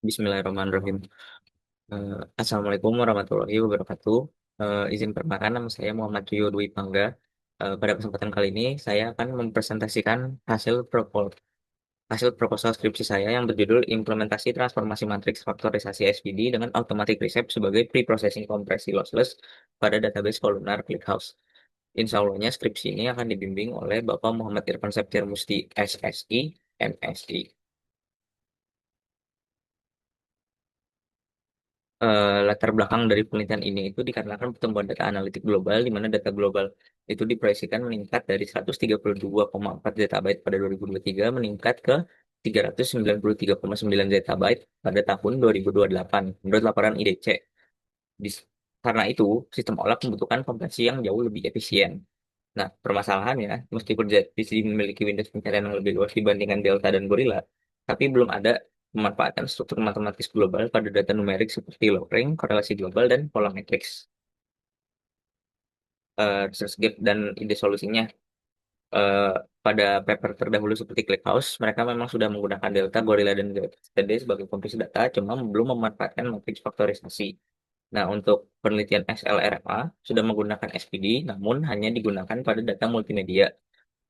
Bismillahirrahmanirrahim. Assalamualaikum warahmatullahi wabarakatuh. Izin perkenalkan, nama saya Muhammad Rio Dwi Pangga. Pada kesempatan kali ini saya akan mempresentasikan hasil proposal skripsi saya yang berjudul Implementasi Transformasi Matriks Faktorisasi SVD dengan Automatic Recept sebagai Pre-Processing Kompresi Lossless pada database kolumnar ClickHouse. Insya Allahnya skripsi ini akan dibimbing oleh Bapak Muhammad Irfan Septiar Musti, SSI, MSI. Latar belakang dari penelitian ini itu dikarenakan pertumbuhan data analitik global, di mana data global itu diproyeksikan meningkat dari 132,4 zettabyte pada 2023 meningkat ke 393,9 zettabyte pada tahun 2028 menurut laporan IDC. Dis- Karena itu, sistem OLAP membutuhkan kompresi yang jauh lebih efisien. Nah, permasalahannya, meskipun ZPC memiliki windows pencarian yang lebih luas dibandingkan Delta dan Gorilla, tapi belum ada pemanfaatan struktur matematis global pada data numerik seperti log rank, korelasi global, dan pola matrix. Research gap dan ide solusinya, eh, pada paper terdahulu seperti ClickHouse, mereka memang sudah menggunakan Delta, Gorilla, dan ZTD sebagai kompresi data, cuma belum memanfaatkan matrix faktorisasi. Nah, untuk penelitian XLRMA sudah menggunakan SPD, namun hanya digunakan pada data multimedia.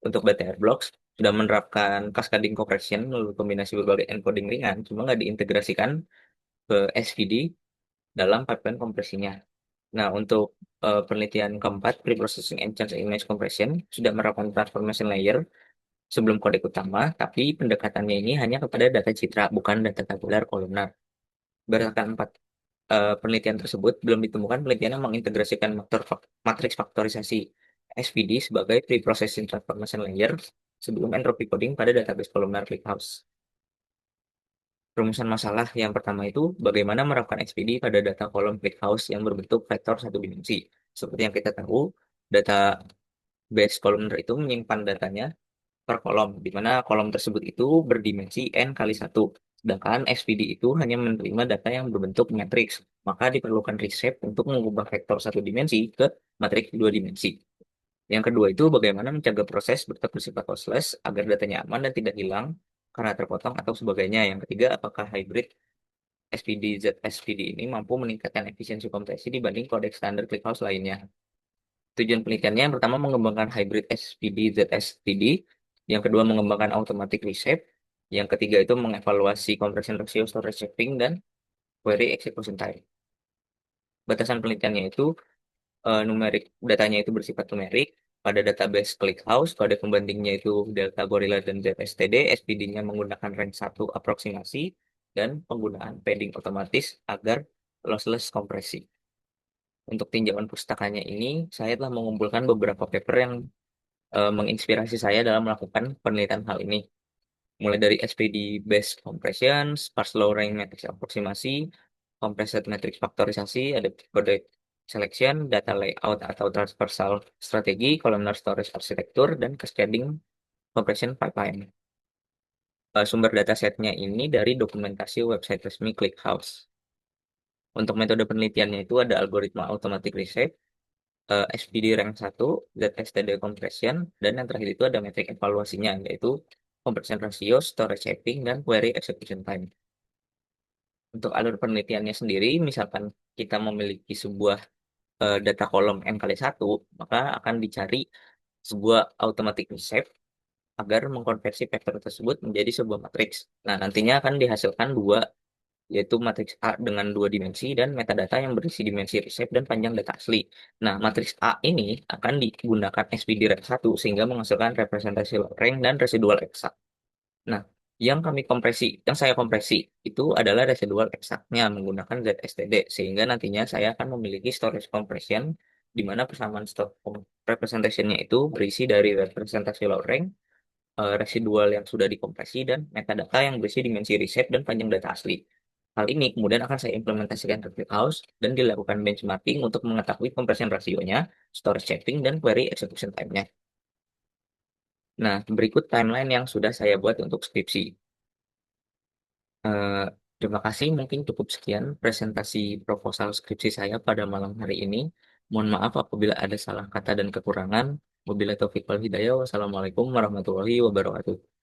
Untuk BTR Blocks sudah menerapkan cascading compression melalui kombinasi berbagai encoding ringan, cuma nggak diintegrasikan ke SVD dalam pipeline kompresinya. Nah, untuk penelitian keempat, Preprocessing and Change Image Compression sudah menerapkan transformation layer sebelum kode utama, tapi pendekatannya ini hanya kepada data citra, bukan data tabular kolomnar. Berdasarkan empat penelitian tersebut, belum ditemukan penelitian yang mengintegrasikan matriks faktorisasi SVD sebagai pre-processing transformation layer sebelum entropy coding pada database kolomnar ClickHouse. Rumusan masalah yang pertama itu bagaimana menerapkan SPD pada data kolom ClickHouse yang berbentuk vektor satu dimensi. Seperti yang kita tahu, database kolomnar itu menyimpan datanya per kolom, di mana kolom tersebut itu berdimensi n kali satu. Sedangkan SPD itu hanya menerima data yang berbentuk matriks, maka diperlukan reshape untuk mengubah vektor satu dimensi ke matriks dua dimensi. Yang kedua itu bagaimana mencegah proses bertek bersifat lossless agar datanya aman dan tidak hilang karena terpotong atau sebagainya. Yang ketiga, apakah hybrid SPD ZSPD ini mampu meningkatkan efisiensi kompresi dibanding kodek standar ClickHouse lainnya. Tujuan penelitiannya yang pertama mengembangkan hybrid SPD ZSPD, yang kedua mengembangkan automatic reshape, yang ketiga itu mengevaluasi compression ratio, storage shaping, dan query execution time. Batasan penelitiannya itu numerik, datanya itu bersifat numerik. Pada database ClickHouse, kode pembandingnya itu Delta Gorilla dan ZSTD, SPD-nya menggunakan rank 1 aproksimasi, dan penggunaan padding otomatis agar lossless kompresi. Untuk tinjauan pustakanya ini, saya telah mengumpulkan beberapa paper yang menginspirasi saya dalam melakukan penelitian hal ini. Mulai dari SPD based compression, sparse low rank matrix aproksimasi, compressed matrix faktorisasi, ada kode selection, data layout atau transversal strategi, columnar storage arsitektur, dan cascading compression pipeline. Sumber datasetnya ini dari dokumentasi website resmi ClickHouse. Untuk metode penelitiannya itu ada algoritma automatic reset, SPD rank 1, ZSTD compression, dan yang terakhir itu ada metrik evaluasinya, yaitu compression ratio, storage shaping, dan query execution time. Untuk alur penelitiannya sendiri, misalkan kita memiliki sebuah data kolom n kali satu, maka akan dicari sebuah automatic recept agar mengkonversi vektor tersebut menjadi sebuah matriks. Nah, nantinya akan dihasilkan dua, yaitu matriks A dengan dua dimensi dan metadata yang berisi dimensi reshape dan panjang data asli. Nah, matriks A ini akan digunakan SPD rank 1 sehingga menghasilkan representasi log rank dan residual eksak. Nah, yang saya kompresi itu adalah residual eksaknya menggunakan ZSTD sehingga nantinya saya akan memiliki storage compression di mana persamaan stock representationnya itu berisi dari representasi log rank, residual yang sudah dikompresi, dan metadata yang berisi dimensi reset dan panjang data asli. Hal ini kemudian akan saya implementasikan ke ClickHouse dan dilakukan benchmarking untuk mengetahui compression rasionya, storage shaping, dan query execution time-nya. Nah, berikut timeline yang sudah saya buat untuk skripsi. Eh, Terima kasih, mungkin cukup sekian presentasi proposal skripsi saya pada malam hari ini. Mohon maaf apabila ada salah kata dan kekurangan. Wabillahi taufiq wal hidayah. Wassalamualaikum warahmatullahi wabarakatuh.